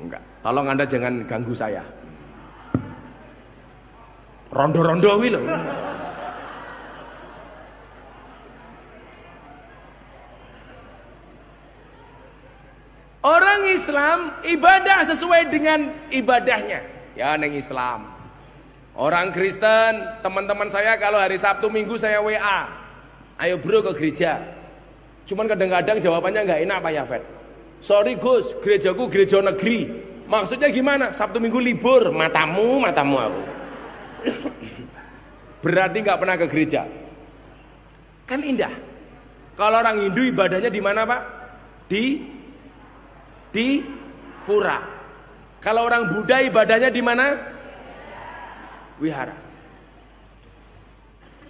Enggak. Tolong Anda jangan ganggu saya. Rondo-rondo kuwi lho. Orang Islam ibadah sesuai dengan ibadahnya. Ya neng Islam. Orang Kristen, teman-teman saya kalau hari Sabtu Minggu saya WA. Ayo bro ke gereja. Cuman kadang-kadang jawabannya nggak enak Pak Yafet. Sorry Gus, gerejaku gereja negeri. Maksudnya gimana? Sabtu Minggu libur. Matamu aku. Berarti nggak pernah ke gereja. Kan indah. Kalau orang Hindu ibadahnya di mana Pak? Di pura. Kalau orang Buddha ibadahnya di mana? Wihara.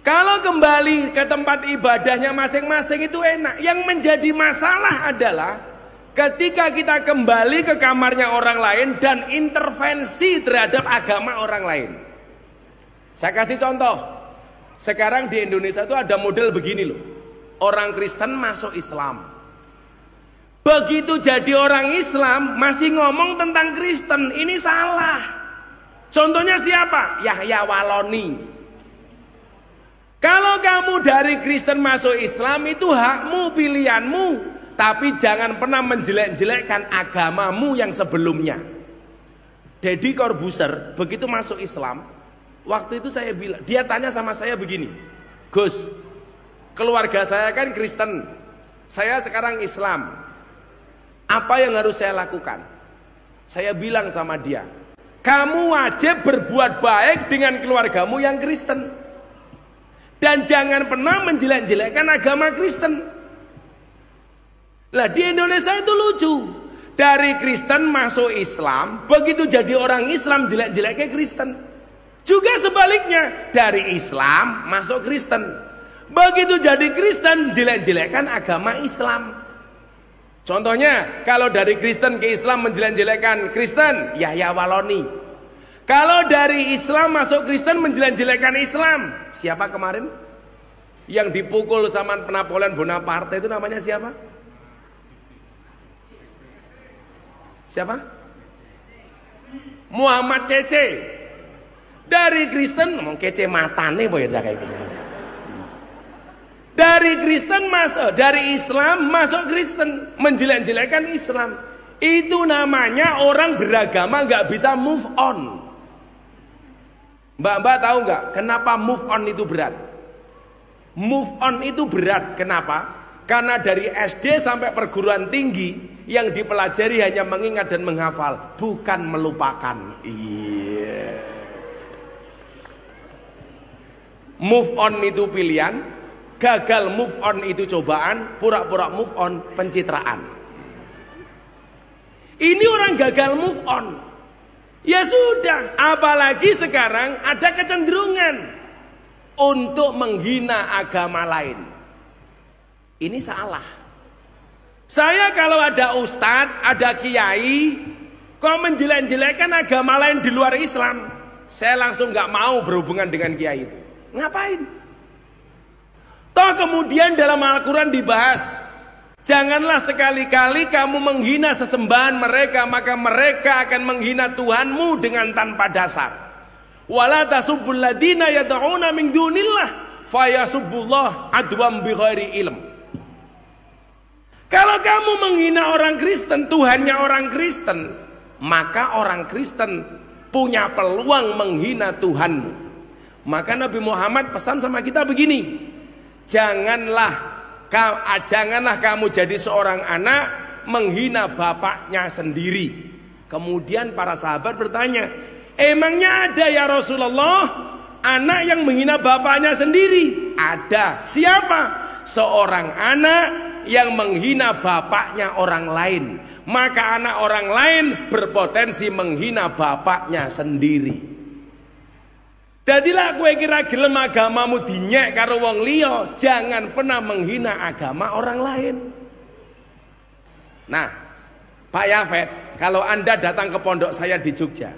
Kalau kembali ke tempat ibadahnya masing-masing itu enak. Yang menjadi masalah adalah ketika kita kembali ke kamarnya orang lain dan intervensi terhadap agama orang lain. Saya kasih contoh. Sekarang di Indonesia itu ada model begini loh. Orang Kristen masuk Islam. Begitu jadi orang Islam masih ngomong tentang Kristen, ini salah. Contohnya siapa? Yahya Waloni. Kalau kamu dari Kristen masuk Islam itu hakmu, pilihanmu, tapi jangan pernah menjelek-jelekkan agamamu yang sebelumnya. Deddy Corbuzier begitu masuk Islam, waktu itu saya bilang, dia tanya sama saya begini, Gus, keluarga saya kan Kristen, saya sekarang Islam. Apa yang harus saya lakukan? Saya bilang sama dia, kamu wajib berbuat baik dengan keluargamu yang Kristen. Dan jangan pernah menjelek-jelekkan agama Kristen. Lah di Indonesia itu lucu. Dari Kristen masuk Islam, begitu jadi orang Islam jelek-jeleknya Kristen. Juga sebaliknya, dari Islam masuk Kristen. Begitu jadi Kristen jelek-jelekkan agama Islam. Contohnya, kalau dari Kristen ke Islam menjelek-jelekkan Kristen, Yahya Waloni. Kalau dari Islam masuk Kristen menjelek-jelekkan Islam, siapa kemarin? Yang dipukul sama Napoleon Bonaparte itu namanya siapa? Siapa? Muhammad Kece. Dari Kristen, ngomong Kece matane boy aja kayak gitu. Dari Kristen masuk, dari Islam masuk Kristen, menjelek-jelekkan Islam. Itu namanya orang beragama nggak bisa move on. Mbak-mbak tahu nggak kenapa move on itu berat? Move on itu berat, kenapa? Karena dari SD sampai perguruan tinggi yang dipelajari hanya mengingat dan menghafal, bukan melupakan. Iya. Move on itu pilihan. Gagal move on itu cobaan, pura-pura move on pencitraan. Ini orang gagal move on. Ya sudah, apalagi sekarang ada kecenderungan untuk menghina agama lain. Ini salah. Saya kalau ada ustadz, ada kiai, kok menjelek-jelekkan agama lain di luar Islam, saya langsung nggak mau berhubungan dengan kiai itu. Ngapain? Toh kemudian dalam Al-Quran dibahas, janganlah sekali-kali kamu menghina sesembahan mereka, maka mereka akan menghina Tuhanmu dengan tanpa dasar. Wala tasubbul ladina yad'una min dunillah fayasubbullah adwam bighairi ilm. Kalau kamu menghina orang Kristen, Tuhannya orang Kristen, maka orang Kristen punya peluang menghina Tuhanmu. Maka Nabi Muhammad pesan sama kita begini, janganlah kamu jadi seorang anak menghina bapaknya sendiri. Kemudian para sahabat bertanya, emangnya ada ya Rasulullah anak yang menghina bapaknya sendiri? Ada. Siapa? Seorang anak yang menghina bapaknya orang lain. Maka anak orang lain berpotensi menghina bapaknya sendiri. Jadilah kowe kira gelem agamamu dinyek karo wong liya, jangan pernah menghina agama orang lain. Nah, Pak Yafet, kalau Anda datang ke pondok saya di Jogja,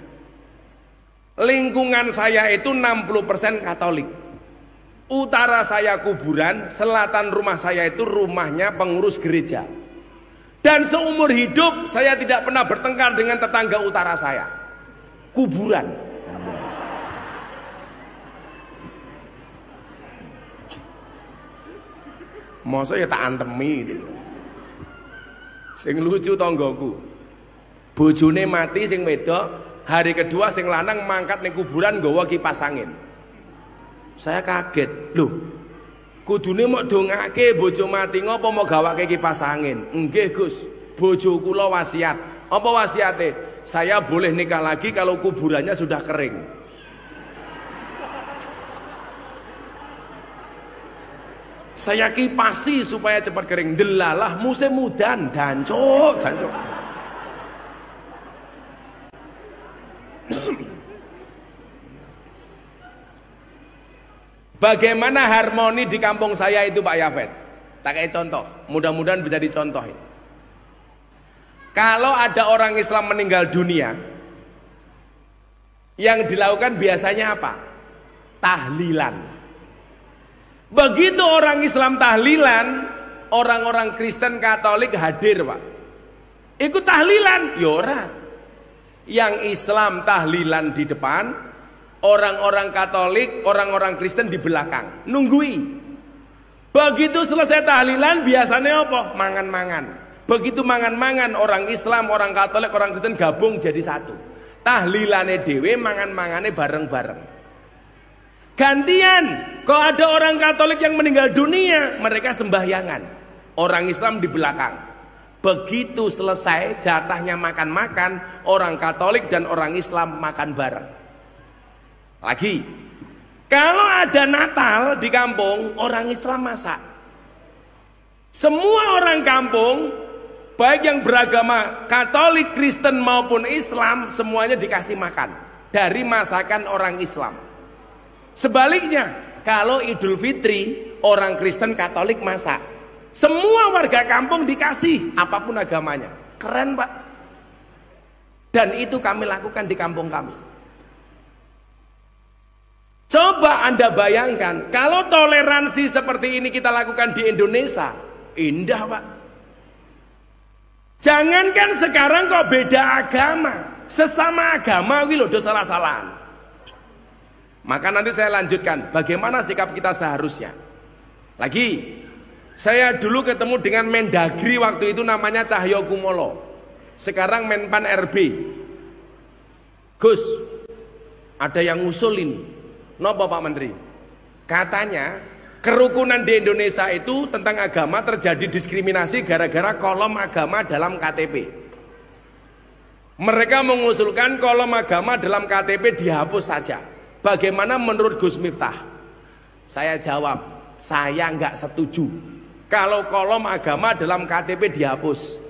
lingkungan saya itu 60% Katolik. Utara saya kuburan, selatan rumah saya itu rumahnya pengurus gereja. Dan seumur hidup saya tidak pernah bertengkar dengan tetangga utara saya. Kuburan. Masa ya tak antemi gitu. Sing lucu tonggoku, bojone mati sing wedok, hari kedua sing lanang mangkat ning kuburan nggawa kipas angin. Saya kaget, loh kudune mau dongake bojo mati ngopo mau gawake kipas angin? Nggih Gus, bojo kula wasiat. Apa wasiate? Saya boleh nikah lagi kalau kuburannya sudah kering. Saya kipasi supaya cepat kering. Delalah musim mudan dancuk. Bagaimana harmoni di kampung saya itu Pak Yafet? Tak kayak contoh, mudah-mudahan bisa dicontohin. Kalau ada orang Islam meninggal dunia, yang dilakukan biasanya apa? Tahlilan. Begitu orang Islam tahlilan, orang-orang Kristen Katolik hadir Pak. Ikut tahlilan, yora. Yang Islam tahlilan di depan, orang-orang Katolik, orang-orang Kristen di belakang, nunggui. Begitu selesai tahlilan, biasanya apa? Mangan-mangan. Begitu mangan-mangan, orang Islam, orang Katolik, orang Kristen gabung jadi satu. Tahlilane dewe, mangan-mangane bareng-bareng. Gantian, kalau ada orang Katolik yang meninggal dunia, mereka sembahyangan. Orang Islam di belakang. Begitu selesai jatahnya makan-makan, orang Katolik dan orang Islam makan bareng. Lagi, kalau ada Natal di kampung, orang Islam masak. Semua orang kampung, baik yang beragama Katolik, Kristen maupun Islam, semuanya dikasih makan dari masakan orang Islam. Sebaliknya, kalau Idul Fitri, orang Kristen Katolik masak, semua warga kampung dikasih, apapun agamanya. Keren Pak. Dan itu kami lakukan di kampung kami. Coba Anda bayangkan, kalau toleransi seperti ini kita lakukan di Indonesia, indah Pak. Jangankan sekarang kok beda agama, sesama agama wih loh salah-salahan. Maka nanti saya lanjutkan bagaimana sikap kita seharusnya. Lagi, saya dulu ketemu dengan Mendagri waktu itu namanya Cahyo Kumolo. Sekarang Menpan RB. Gus, ada yang ngusul ini. Napa Pak Menteri? Katanya kerukunan di Indonesia itu tentang agama terjadi diskriminasi gara-gara kolom agama dalam KTP. Mereka mengusulkan kolom agama dalam KTP dihapus saja. Bagaimana menurut Gus Miftah? Saya jawab, saya nggak setuju kalau kolom agama dalam KTP dihapus.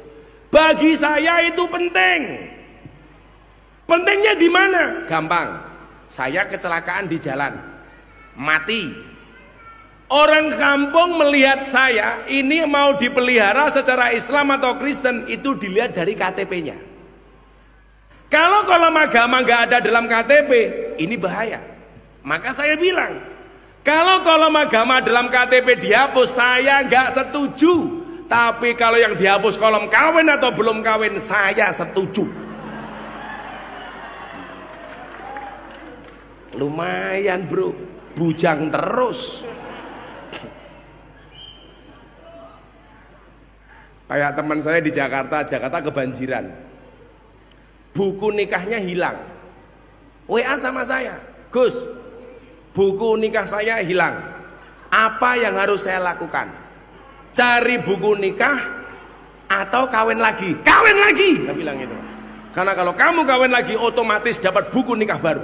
Bagi saya itu penting. Pentingnya di mana? Gampang. Saya kecelakaan di jalan, mati. Orang kampung melihat saya ini mau dipelihara secara Islam atau Kristen, itu dilihat dari KTP-nya. Kalau kolom agama nggak ada dalam KTP, ini bahaya. Maka saya bilang, kalau kolom agama dalam KTP dihapus, saya nggak setuju. Tapi kalau yang dihapus kolom kawin atau belum kawin, saya setuju. Lumayan bro, bujang terus. Kayak teman saya di Jakarta kebanjiran. Buku nikahnya hilang. WA sama saya, Gus, buku nikah saya hilang. Apa yang harus saya lakukan? Cari buku nikah atau kawin lagi? Kawin lagi, saya bilang itu. Karena kalau kamu kawin lagi, otomatis dapat buku nikah baru.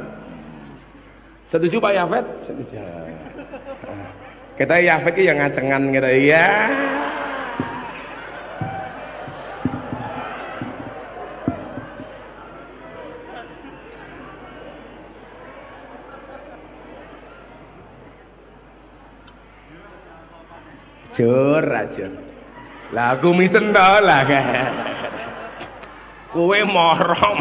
Setuju Pak Yafet? Setuju. Kita Yafet yang ngacengan gitu ya. Jur aja. Lah aku misen to lah. Kowe morong.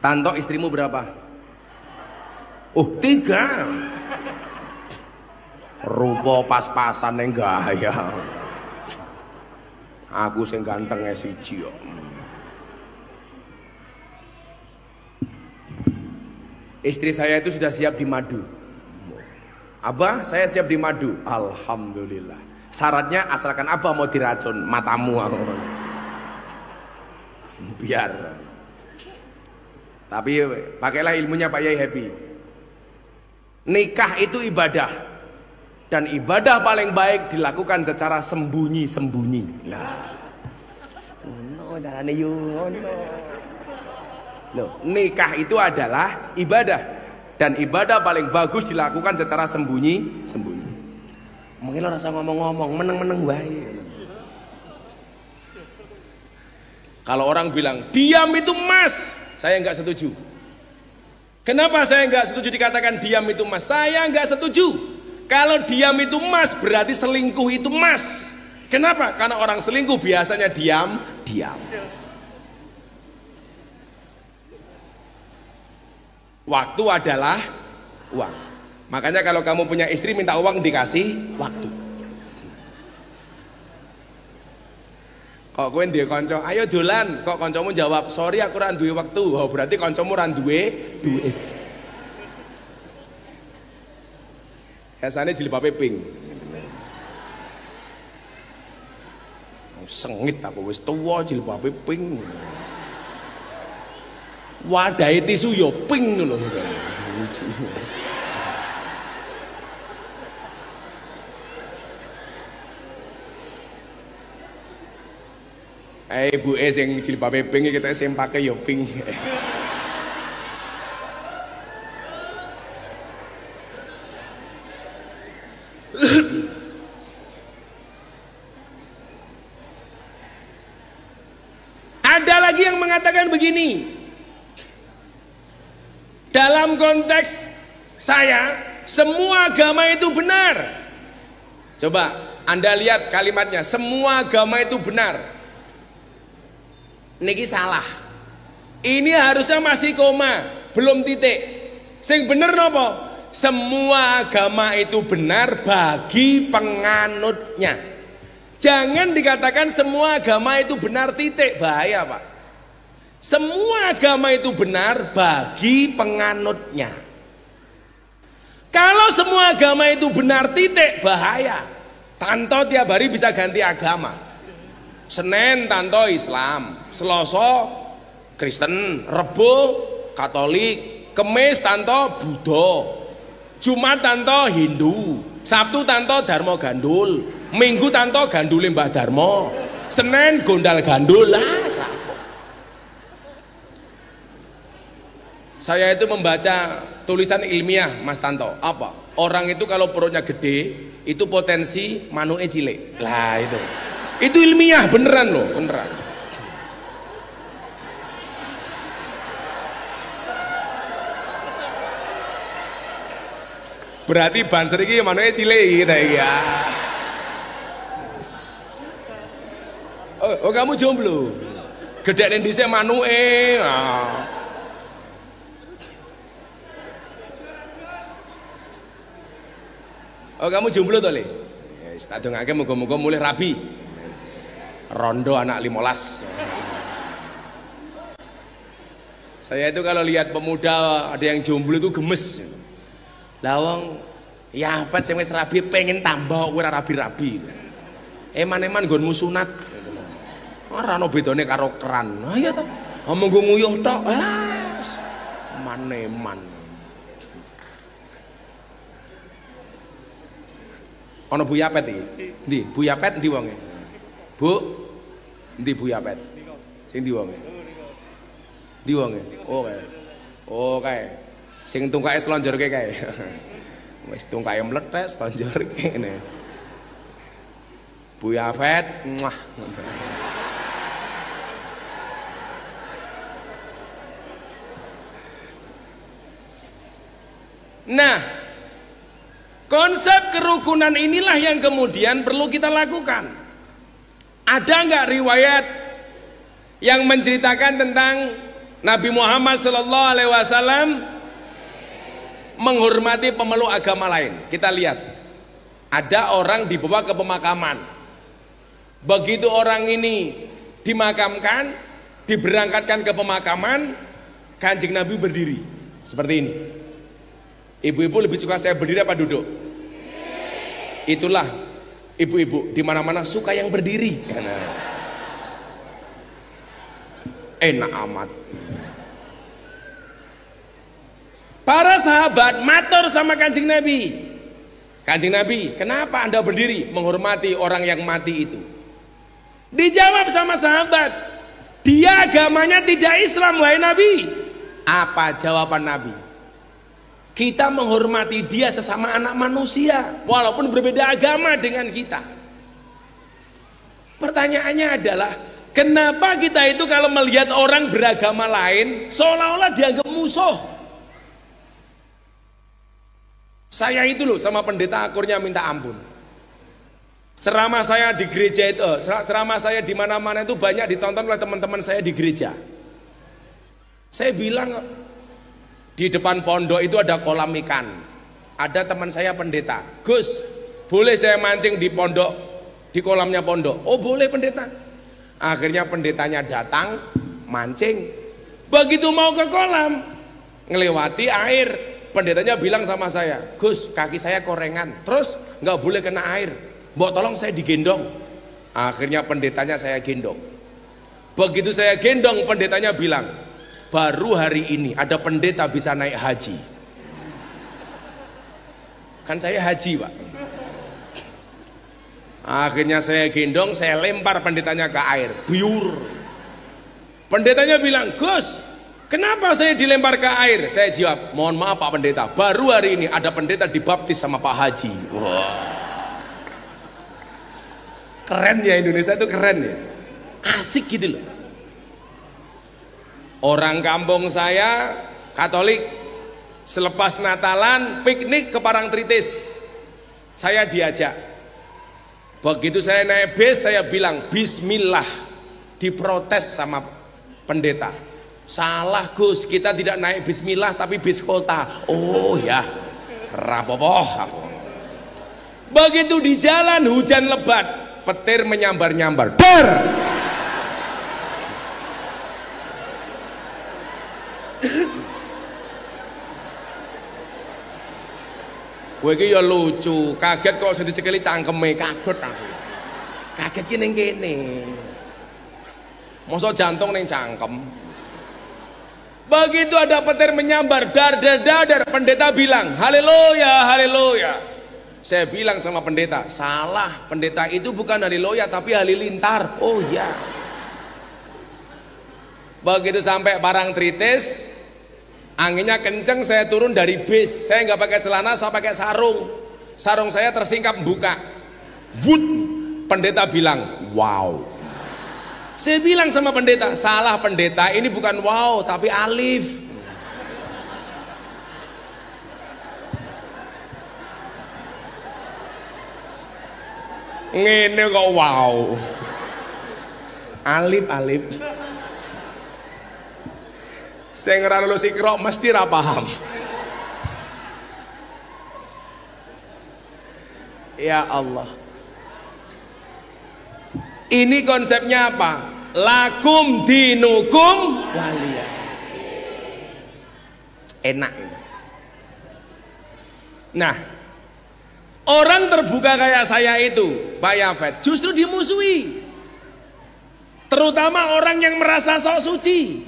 Tanto istrimu berapa? Oh 3. Rupa pas-pasan ning gaya. Aku sing ganteng siji kok. Istri saya itu sudah siap di madu. Abah, saya siap di madu. Alhamdulillah. Syaratnya asalkan Abah mau diracun matamu aku. Biar. Tapi pakailah ilmunya Pak Yai Happy. Nikah itu ibadah. Dan ibadah paling baik dilakukan secara sembunyi-sembunyi. Nah. Ngono carane yo ngono. Loh, nikah itu adalah ibadah dan ibadah paling bagus dilakukan secara sembunyi-sembunyi. Mungkin lo rasa ngomong-ngomong, meneng-meneng wae. Kalau orang bilang diam itu emas, saya nggak setuju. Kenapa saya nggak setuju dikatakan diam itu emas? Saya nggak setuju. Kalau diam itu emas berarti selingkuh itu emas. Kenapa? Karena orang selingkuh biasanya diam. Waktu adalah uang. Makanya kalau kamu punya istri minta uang dikasih waktu. Kok kowe duwe kanca, ayo dolan, kok kancamu jawab, "Sorry aku ora duwe waktu." Oh, berarti kancamu ora duwe duit. Biasane jilbabe pink. Sengit aku wis tuwa jilbabe pink. Wadahe tisu yo pink lho. Ibuke sing jilbabe pink kita sing pake yo pink. Ada lagi yang mengatakan begini. Dalam konteks saya, semua agama itu benar. Coba Anda lihat kalimatnya, semua agama itu benar. Niki salah. Ini harusnya masih koma, belum titik. Sing bener nopo? Semua agama itu benar bagi penganutnya. Jangan dikatakan semua agama itu benar titik, bahaya Pak. Semua agama itu benar bagi penganutnya. Kalau semua agama itu benar titik, bahaya. Tanto tiap hari bisa ganti agama. Senin tanto Islam, Selasa Kristen, Rebo Katolik, Kemis tanto Buddha, Jumat tanto Hindu, Sabtu tanto Dharma Gandul, Minggu tanto Gandule Mbah Darmo, Senin gondal gandul lah. Saya itu membaca tulisan ilmiah Mas Tanto. Apa? Orang itu kalau perutnya gede itu potensi manuke cilik. Lah itu. Itu ilmiah beneran loh, beneran. Berarti banser iki manuke cilik gitu ya. Oh, kamu jomblo. Gedene dhisik manuke. Nah. Oh, kamu jomblo to, Le? Ya, tak dongake muga-muga mulih rabi. Rondo anak 15. Saya itu kalau lihat pemuda ada yang jomblo itu gemes. Lah wong Yafet sing wis rabi pengen tambah ora rabi-rabi. Eman-eman nggonmu sunat. Ora ono bedane karo keran. Ayo to. Omong go nguyuh tok. Alas. Eman-eman. Ono Bu Yapet iki. Ndi? Bu Yapet ndi wonge? Bu. Ndi Bu Yapet? Sing ndi wonge? Ndi wonge? Oh kae. Oh kae. Sing tungkae slonjorke kae. Wis tungkae mlethek slonjorke ngene. Bu Yapet, muah. Nah, konsep kerukunan inilah yang kemudian perlu kita lakukan. Ada nggak riwayat yang menceritakan tentang Nabi Muhammad SAW menghormati pemeluk agama lain? Kita lihat. Ada orang dibawa ke pemakaman. Begitu orang ini dimakamkan, diberangkatkan ke pemakaman, Kanjeng Nabi berdiri seperti ini. Ibu-ibu lebih suka saya berdiri apa duduk? Itulah ibu-ibu di mana-mana suka yang berdiri. Enak amat. Para sahabat matur sama Kanjeng Nabi. Kanjeng Nabi, kenapa Anda berdiri menghormati orang yang mati itu? Dijawab sama sahabat, dia agamanya tidak Islam, wahai Nabi. Apa jawaban Nabi? Kita menghormati dia sesama anak manusia, walaupun berbeda agama dengan kita. Pertanyaannya adalah, kenapa kita itu kalau melihat orang beragama lain seolah-olah dianggap musuh? Saya itu loh sama pendeta akurnya minta ampun. Ceramah saya di gereja itu, ceramah saya di mana-mana itu banyak ditonton oleh teman-teman saya di gereja. Saya bilang di depan pondok itu ada kolam ikan. Ada teman saya pendeta, Gus, boleh saya mancing di pondok, di kolamnya pondok? Oh boleh pendeta. Akhirnya pendetanya datang mancing. Begitu mau ke kolam, ngelewati air, pendetanya bilang sama saya, Gus, kaki saya korengan, terus nggak boleh kena air, mbok tolong saya digendong. Akhirnya pendetanya saya gendong. Begitu saya gendong, pendetanya bilang, baru hari ini ada pendeta bisa naik haji. Kan saya haji, Pak. Akhirnya saya gendong, saya lempar pendetanya ke air, biur. Pendetanya bilang, Gus, kenapa saya dilempar ke air? Saya jawab, mohon maaf Pak Pendeta, baru hari ini ada pendeta dibaptis sama Pak Haji. Wah. Keren ya, Indonesia itu keren ya. Asik gitu loh. Orang kampung saya Katolik, selepas Natalan piknik ke Parangtritis. Saya diajak. Begitu saya naik bis, saya bilang bismillah. Diprotes sama pendeta. Salah Gus, kita tidak naik bismillah tapi bis kota. Oh ya, rapopoh. Begitu di jalan hujan lebat, petir menyambar-nyambar. Der. Kowe iki ya lucu, kaget kok sedih sekali cangkeme, kaget aku. Kaget ki ning kene. Mosok jantung ning cangkem. Begitu ada petir menyambar, dar, pendeta bilang, haleluya, haleluya. Saya bilang sama pendeta, salah, pendeta itu bukan haleluya tapi halilintar. Oh ya. Begitu sampai Parangtritis, anginnya kenceng, saya turun dari bis. Saya nggak pakai celana, saya pakai sarung. Sarung saya tersingkap buka. Wut, pendeta bilang, wow. Saya bilang sama pendeta, salah pendeta, ini bukan wow tapi alif. Ngene kok wow. Alif. Saya ngira lulus Iqra mesti ra paham. Ya Allah. Ini konsepnya apa? Lakum dinukum waliyah. Enak ini. Nah, orang terbuka kayak saya itu, Pak Yafet, justru dimusuhi. Terutama orang yang merasa sok suci.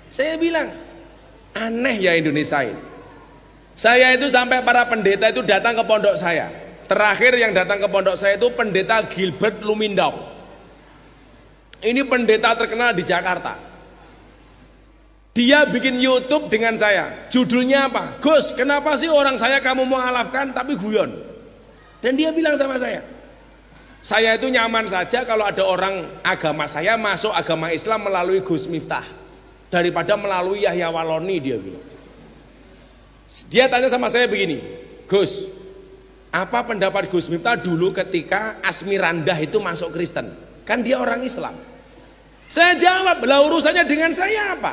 Saya bilang, aneh ya Indonesia ini. Saya itu sampai para pendeta itu datang ke pondok saya. Terakhir yang datang ke pondok saya itu pendeta Gilbert Lumindau. Ini pendeta terkenal di Jakarta. Dia bikin YouTube dengan saya. Judulnya apa? Gus, kenapa sih orang saya kamu mau alafkan tapi guyon? Dan dia bilang sama saya itu nyaman saja kalau ada orang agama saya masuk agama Islam melalui Gus Miftah daripada melalui Yahya Waloni, dia bilang. Dia tanya sama saya begini, Gus, apa pendapat Gus Miftah dulu ketika Asmirandah itu masuk Kristen? Kan dia orang Islam. Saya jawab, lah urusannya dengan saya apa?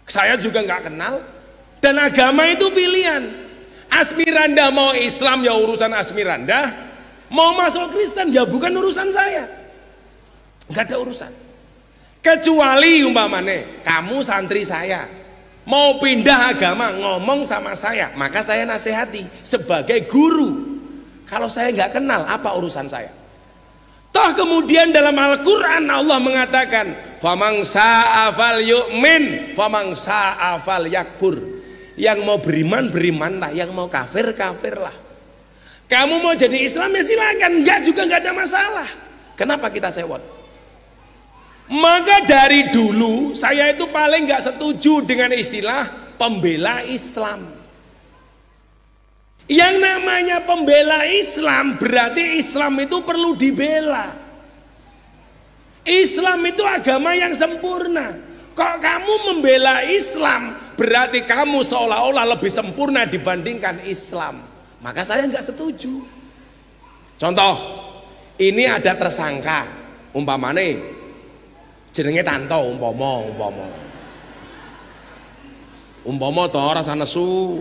Saya juga nggak kenal. Dan agama itu pilihan. Asmiranda mau Islam ya urusan Asmiranda, mau masuk Kristen ya bukan urusan saya. Nggak ada urusan. Kecuali umpamane kamu santri saya mau pindah agama ngomong sama saya, maka saya nasihati sebagai guru. Kalau saya nggak kenal, apa urusan saya? Toh kemudian dalam Al-Quran Allah mengatakan, famang sa'afal yu'min, famang sa'afal yakfur. Yang mau beriman berimanlah, yang mau kafir kafirlah. Kamu mau jadi Islam ya silakan, enggak juga nggak ada masalah. Kenapa kita sewot? Maka dari dulu saya itu paling nggak setuju dengan istilah pembela Islam. Yang namanya pembela Islam berarti Islam itu perlu dibela. Islam itu agama yang sempurna. Kok kamu membela Islam berarti kamu seolah-olah lebih sempurna dibandingkan Islam. Maka saya nggak setuju. Contoh, ini ada tersangka, umpamane jenenge Tanto umpama toh rasa nesu.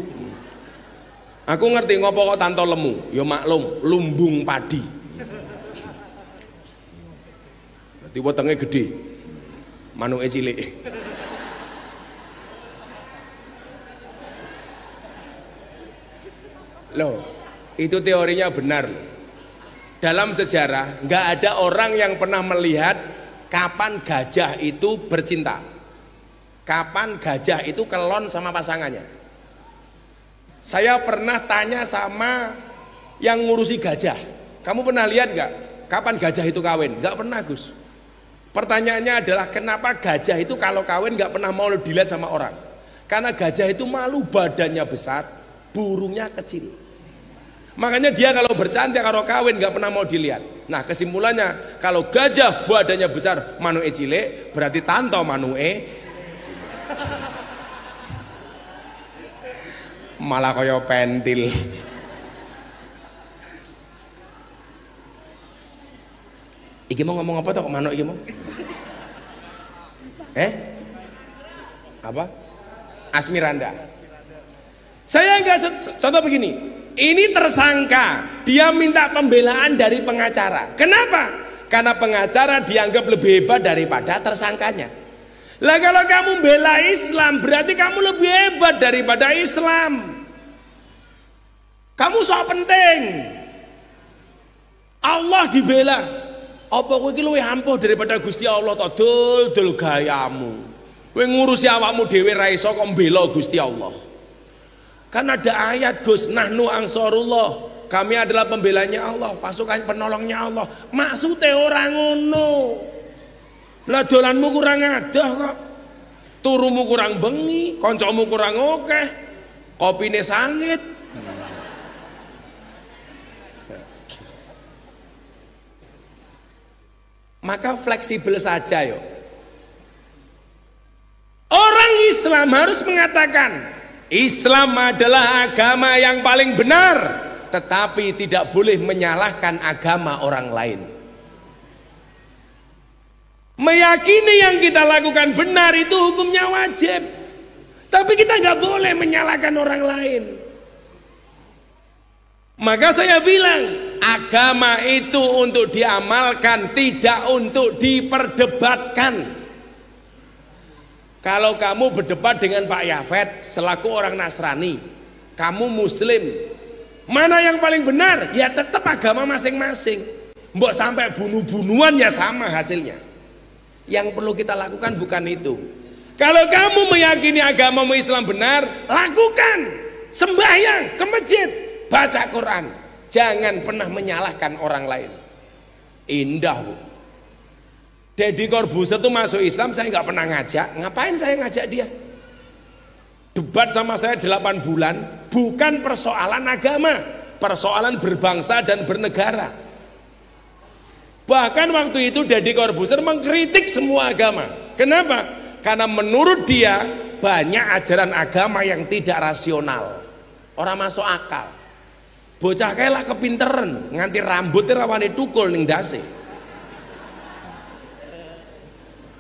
Aku ngerti ngopo kok Tanto lemu, ya maklum, lumbung padi. Berarti wetenge gede, manuke cilik. Loh, itu teorinya benar. Dalam sejarah nggak ada orang yang pernah melihat kapan gajah itu bercinta, kapan gajah itu kelon sama pasangannya. Saya pernah tanya sama yang ngurusi gajah, kamu pernah lihat nggak kapan gajah itu kawin? Nggak pernah, Gus. Pertanyaannya adalah kenapa gajah itu kalau kawin nggak pernah mau dilihat sama orang? Karena gajah itu malu, badannya besar, burungnya kecil. Makanya dia kalau bercantik, kalau kawin nggak pernah mau dilihat. Nah kesimpulannya, kalau gajah badannya besar, manuke cilik, berarti Tanto manuke malah kaya pentil. Iki mau ngomong apa tuh kok manuk iki mau? Apa? Asmiranda. Saya enggak, contoh begini. Ini tersangka, dia minta pembelaan dari pengacara. Kenapa? Karena pengacara dianggap lebih hebat daripada tersangkanya. Lah kalau kamu bela Islam berarti kamu lebih hebat daripada Islam. Kamu sok penting. Allah dibela. Apa kowe iki luwih ampuh daripada Gusti Allah to? Dul gayamu. Kowe ngurusi awakmu dhewe ra iso kok mbela Gusti Allah. Kan ada ayat, Gus, nahnu ansarullah. Kami adalah pembelanya Allah, pasukan penolongnya Allah. Maksudnya orang ngono. Lah dolanmu kurang adah kok. Turumu kurang bengi, koncomu kurang oke. Kopine sangit. Maka fleksibel saja yo. Orang Islam harus mengatakan Islam adalah agama yang paling benar, tetapi tidak boleh menyalahkan agama orang lain. Meyakini yang kita lakukan benar itu hukumnya wajib, tapi kita nggak boleh menyalahkan orang lain. Maka saya bilang agama itu untuk diamalkan, tidak untuk diperdebatkan. Kalau kamu berdebat dengan Pak Yafet selaku orang Nasrani, kamu Muslim, mana yang paling benar? Ya tetap agama masing-masing. Mbok sampai bunuh-bunuhan ya sama hasilnya. Yang perlu kita lakukan bukan itu. Kalau kamu meyakini agamamu Islam benar, lakukan. Sembahyang ke masjid, baca Quran. Jangan pernah menyalahkan orang lain. Indah, Bu. Deddy Corbuzier tuh masuk Islam, saya nggak pernah ngajak. Ngapain saya ngajak dia? Debat sama saya 8 bulan, bukan persoalan agama, persoalan berbangsa dan bernegara. Bahkan waktu itu Deddy Corbuzier mengkritik semua agama. Kenapa? Karena menurut dia banyak ajaran agama yang tidak rasional, orang masuk akal. Bocah kae lah kepinteran, nganti rambutnya rawane tukul ning dase.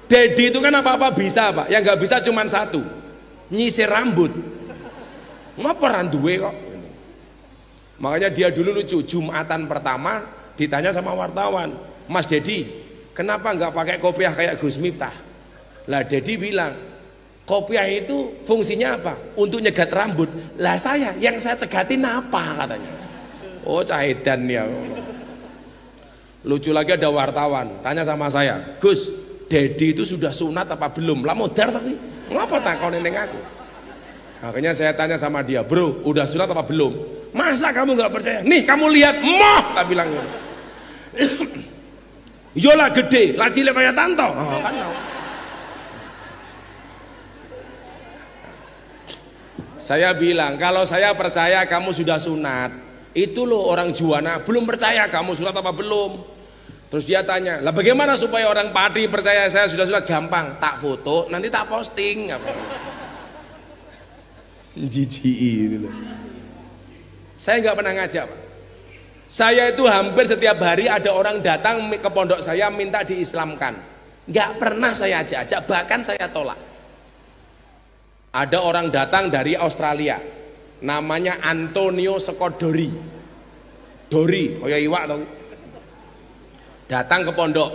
Dedi itu kan apa-apa bisa, Pak. Yang nggak bisa cuma satu, nyisir rambut. Ngapa randuwe kok? Makanya dia dulu lucu, Jumatan pertama ditanya sama wartawan, Mas Dedi, kenapa nggak pakai kopiah kayak Gus Miftah? Lah Dedi bilang, kopiah itu fungsinya apa? Untuk nyegat rambut. Lah yang saya cegatin apa katanya? Oh cahedan ya. Lucu lagi ada wartawan tanya sama saya, Gus, Dedi itu sudah sunat apa belum? Lah modar tapi ngapa takonin ning aku? Akhirnya saya tanya sama dia, bro, udah sunat apa belum? Masa kamu nggak percaya? Nih kamu lihat, moh, tak bilang gitu. Yolah gede, lah cilik kayak Tanto. Oh, kan mau. Saya bilang, kalau saya percaya kamu sudah sunat, itu loh orang Juwana belum percaya kamu sunat apa belum. Terus dia tanya, lah bagaimana supaya orang Pati percaya saya sudah sunat? Gampang, tak foto, nanti tak posting. Jijik itu. Saya nggak pernah ngajak, Pak. Saya itu hampir setiap hari ada orang datang ke pondok saya minta diislamkan. Nggak pernah saya ajak-ajak, bahkan saya tolak. Ada orang datang dari Australia, namanya Antonio Skodori. Dori, kayak iwak tau. Datang ke pondok.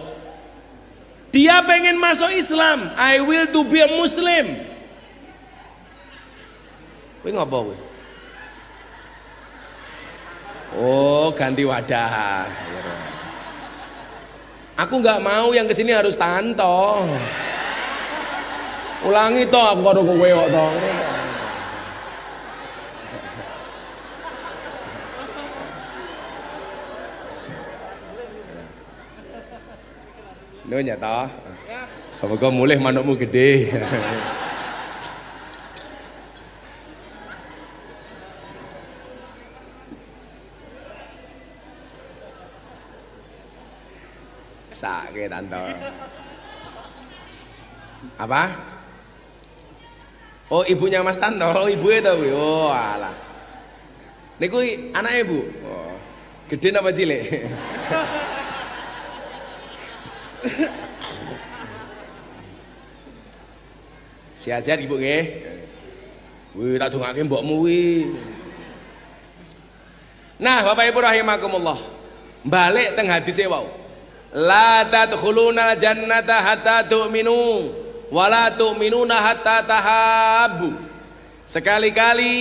Dia pengen masuk Islam. I will to be a Muslim. Kowe ngopo kowe? Oh, ganti wadah. Aku nggak mau yang kesini harus Tanto. Ulangi toh, aku karo kowe kok toh. Nonya toh. Apa kau mulih manukmu gede. Sakit Tanto. Apa? Oh ibunya Mas Tanto, oh ibu itu. Oh alah. Niku anak ibu. Oh. Gede apa cilik? Sehat-sehat ibu nggih. Wih tak dongake mbokmu wi. Nah, Bapak Ibu rahimakumullah. Balik teng hadise wau. La tadkhulunal jannata hatta tu'minu wa la tu'minuna hatta tahabbu. Sekali-kali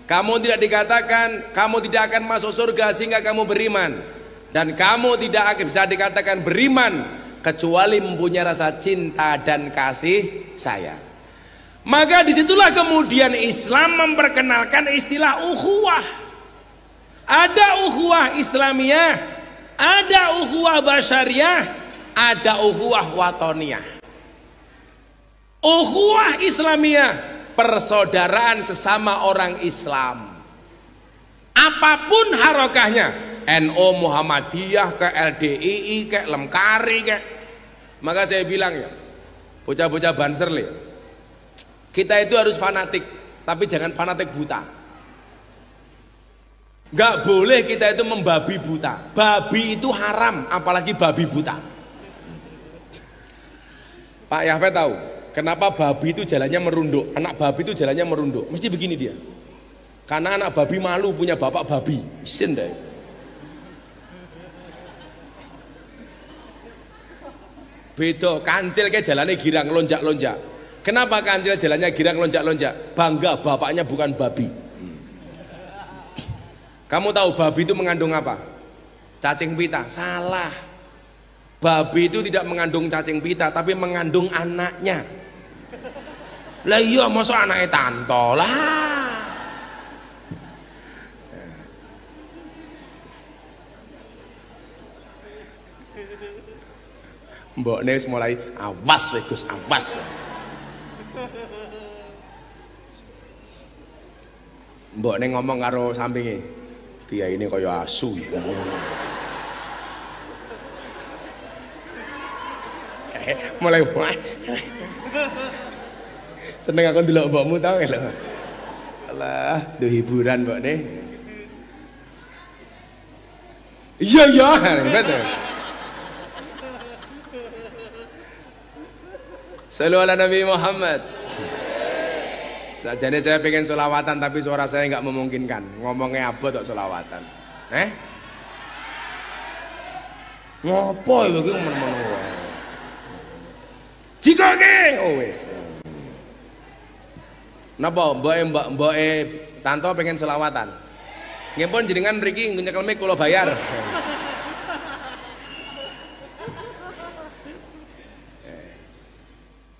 kamu tidak dikatakan kamu tidak akan masuk surga sehingga kamu beriman, dan kamu tidak akan bisa dikatakan beriman kecuali mempunyai rasa cinta dan kasih sayang. Maka disitulah kemudian Islam memperkenalkan istilah ukhuwah. Ada ukhuwah Islamiyah, ada ukhuwah basyariah, ada ukhuwah watoniyah. Ukhuwah Islamiyah, persaudaraan sesama orang Islam. Apapun harokahnya, NU, Muhammadiyah, ke LDII, ke Lemkari, ke. Maka saya bilang ya, bocah-bocah Banser le, kita itu harus fanatik, tapi jangan fanatik buta. Gak boleh kita itu membabi buta. Babi itu haram, apalagi babi buta. Pak Yafet tahu kenapa babi itu jalannya merunduk? Anak babi itu jalannya merunduk. Mesti begini dia. Karena anak babi malu punya bapak babi. Isin deh. Beda kancil kayak jalannya girang lonjak-lonjak. Kenapa kancil jalannya girang lonjak-lonjak? Bangga bapaknya bukan babi. Kamu tahu babi itu mengandung apa? Cacing pita. Salah. Babi itu tidak mengandung cacing pita, tapi mengandung anaknya. Lah iya, masa anaknya Tanto lah. Mbok Nes mulai awas weh Gus, awas. Mbok Nes ngomong karo sampinge. Dia ini kaya asu. Mulai seneng aku ndelok mbokmu tau lho. Alah, duh hiburan mbok ne. Iya ya, betul. Sallu ala Nabi Muhammad. Sajane saya pengen solawatan tapi suara saya nggak memungkinkan. Ngomongnya abot kok solawatan. Ngopo iki men-men wae. Jikoke oh wis. Napa mboke Tanto pengen selawatan? Nggih pun jenengan mriki nyekel mic kula bayar.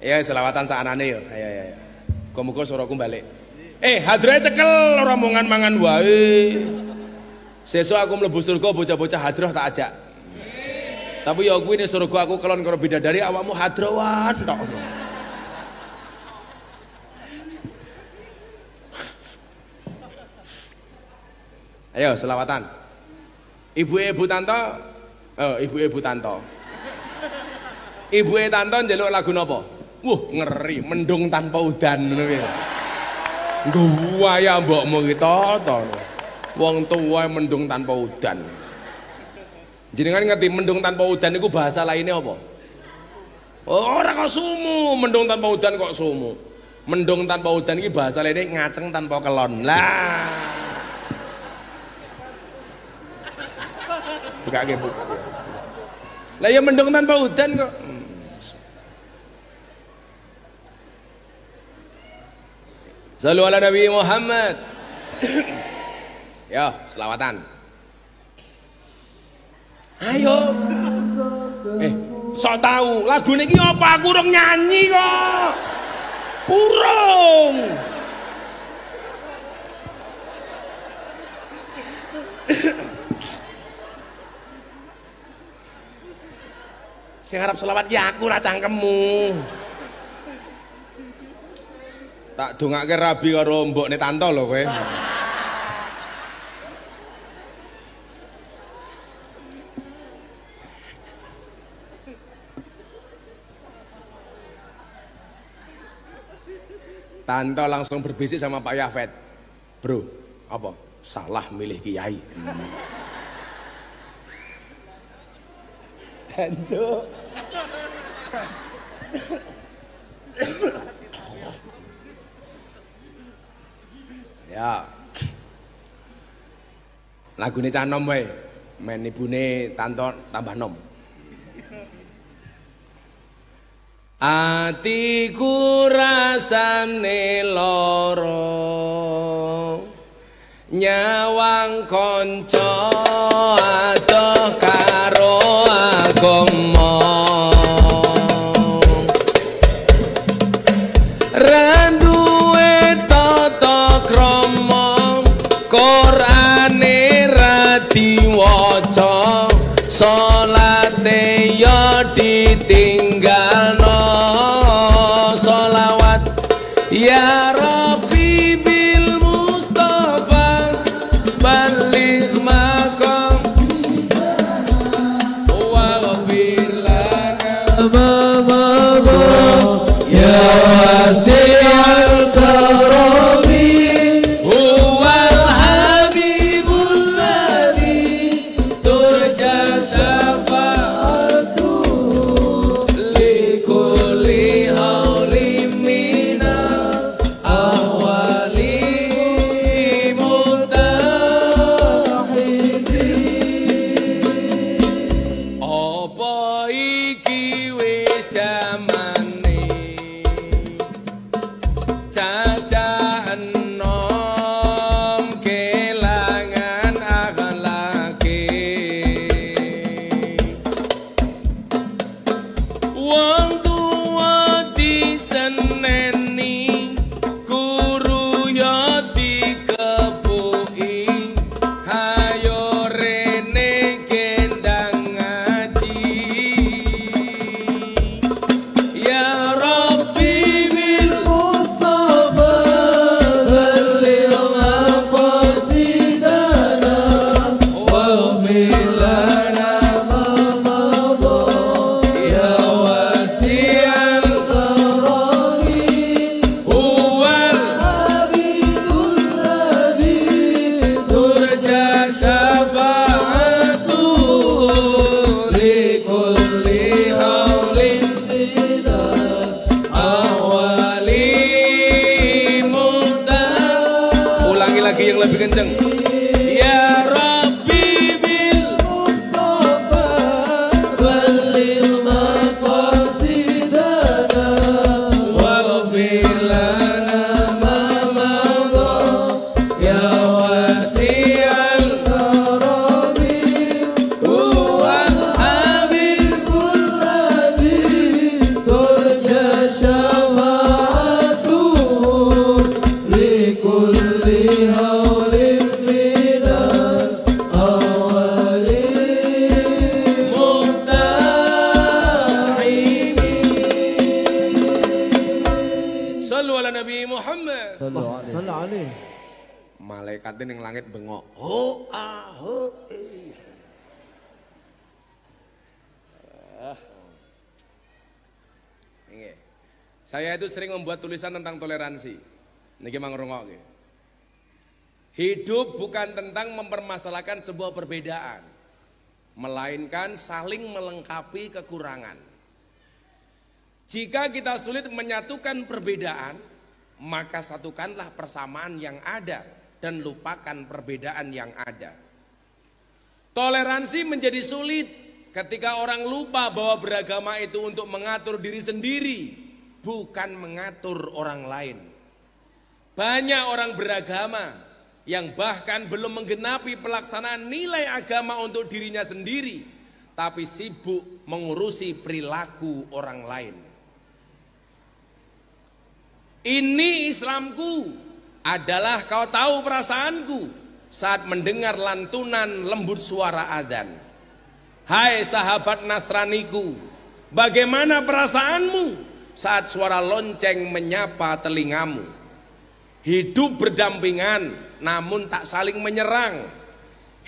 Ya selawatan saanane yo. Ayo. Muga-muga suaraku balik. Hadrahe cekel ora mongan-mangan wae. Sesuk aku mlebu surga bocah-bocah hadrah tak ajak. Tapi ya kuwi ning surga aku kelon karo bidadari awakmu hadrawan tok. Ayo selawatan. Ibu Tanto. Ibu Tanto. Ibu Tanto njaluk lagu napa? Ngeri, mendung tanpa udan ngono kuwi. Nggo waya mbokmu ki to. Wong tuwa mendung tanpa udan. Jenengan ngerti mendung tanpa udan iku bahasa lainnya apa? Ora kok sumu, mendung tanpa udan kok sumu. Mendung tanpa udan iki bahasa lainnya ngaceng tanpa kelon. Lah. Buka. Lah ya mendung tanpa udan kok. Sallu ala Nabi Muhammad. Ya, selawatan. Ayo. Sok tahu lagu niki apa aku urung nyanyi kok. Urung. Sing arep selawat ya aku ra cangkemmu. Tak dongake rabi karo mbokne Tanto lho kowe. Tanto langsung berbisik sama Pak Yafet. Bro, apa? Salah milih kiai. Tanto. Ya. Lagune cah nom wae. Men ibune Tanto tambah nom. Atiku rasane lara nyawang kanca adoh karo agama randuwe tata krama Qur'ane ra diwaca salate ya ditinggalno sholawat ya Rabbi bil Mustafa balik makam wa ghafir lana ya wasi'al karami huwal habibul ladzi turja syafa'atu likulli haulim minal awwali mutahidin. Apa iki wis jamane Malaikatnya ning langit bengok. Ho ah ho Saya itu sering membuat tulisan tentang toleransi. Niki mang ngrungokke. Hidup bukan tentang mempermasalahkan sebuah perbedaan, melainkan saling melengkapi kekurangan. Jika kita sulit menyatukan perbedaan, maka satukanlah persamaan yang ada dan lupakan perbedaan yang ada. Toleransi menjadi sulit ketika orang lupa bahwa beragama itu untuk mengatur diri sendiri, bukan mengatur orang lain. Banyak orang beragama yang bahkan belum menggenapi pelaksanaan nilai agama untuk dirinya sendiri, tapi sibuk mengurusi perilaku orang lain. Ini Islamku adalah kau tahu perasaanku saat mendengar lantunan lembut suara adzan. Hai sahabat Nasraniku, bagaimana perasaanmu saat suara lonceng menyapa telingamu? Hidup berdampingan namun tak saling menyerang.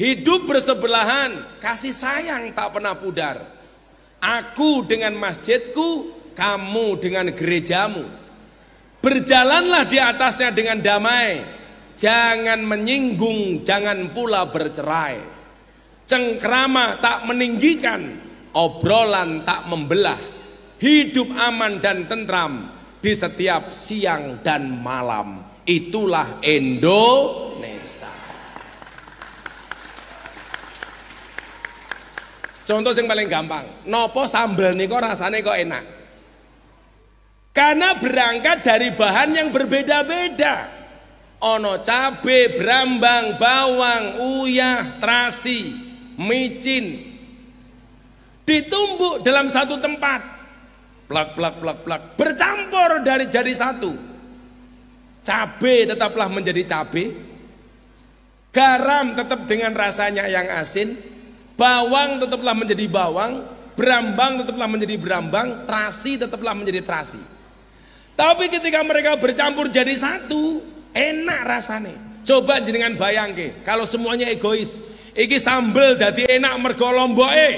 Hidup bersebelahan, kasih sayang tak pernah pudar. Aku dengan masjidku, kamu dengan gerejamu. Berjalanlah di atasnya dengan damai. Jangan menyinggung, jangan pula bercerai. Cengkrama tak meninggikan, obrolan tak membelah. Hidup aman dan tentram di setiap siang dan malam. Itulah Indonesia. Contoh yang paling gampang, nopo sambal nih kok rasanya kok enak? Karena berangkat dari bahan yang berbeda-beda. Ono cabe, brambang, bawang, uyah, terasi, micin, ditumbuk dalam satu tempat, plak plak plak plak, bercampur dari jadi satu. Cabe tetaplah menjadi cabe, garam tetap dengan rasanya yang asin, bawang tetaplah menjadi bawang, brambang tetaplah menjadi brambang, terasi tetaplah menjadi terasi. Tapi ketika mereka bercampur jadi satu, enak rasanya. Coba jenengan bayangke, kalau semuanya egois, iki sambel dadi enak mergo lomboke,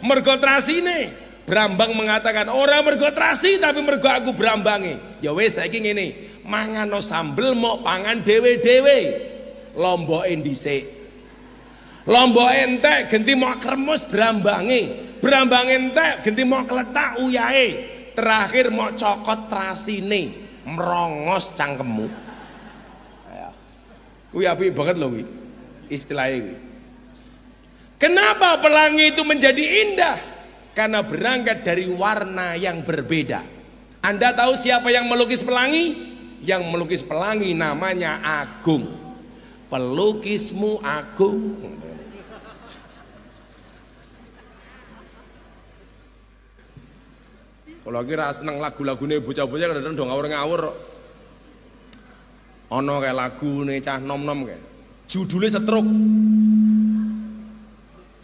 mergo terasine. Brambang mengatakan, ora mergo terasi tapi mergo aku brambange. Ya wis saiki ngene, mangano sambel mau pangan dewe-dewe. Lomboke dhisik. Lomboke entek genti mau kremus brambange. Brambange entek genti mau kletak uyahe. Terakhir mau cokot terasine, merongos cangkemmu. Kuwi apik banget lho kuwi. Istilahnya kuwi. Kenapa pelangi itu menjadi indah? Karena berangkat dari warna yang berbeda. Anda tahu siapa yang melukis pelangi? Yang melukis pelangi namanya Agung. Pelukismu Agung. Kalau kira seneng lagu-lagune bocah-bocah kadang-kadang do ngawur-ngawur. Ono kayak lagune cah nom-nom kayak. Judulnya Setruk.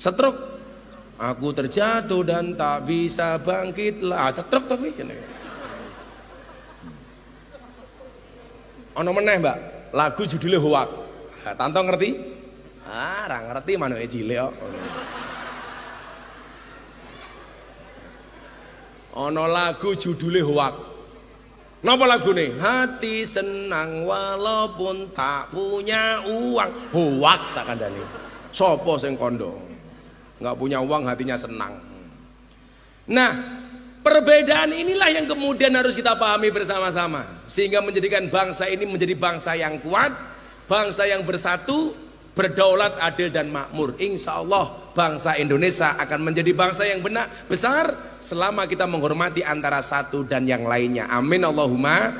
Setruk. Aku terjatuh dan tak bisa bangkit lah. Setruk tapi. Ono meneh Mbak, lagu judulnya Hoak. Tanto ngerti? Ra ngerti manuke cilik kok. Ono lagu judulnya Hoak. Napa lagune? Hati senang walaupun tak punya uang. Hoak tak kandhani. Sopo sing kondo? Enggak punya uang hatinya senang. Nah, perbedaan inilah yang kemudian harus kita pahami bersama-sama sehingga menjadikan bangsa ini menjadi bangsa yang kuat, bangsa yang bersatu, berdaulat, adil dan makmur. Insya Allah bangsa Indonesia akan menjadi bangsa yang besar selama kita menghormati antara satu dan yang lainnya. Amin Allahumma.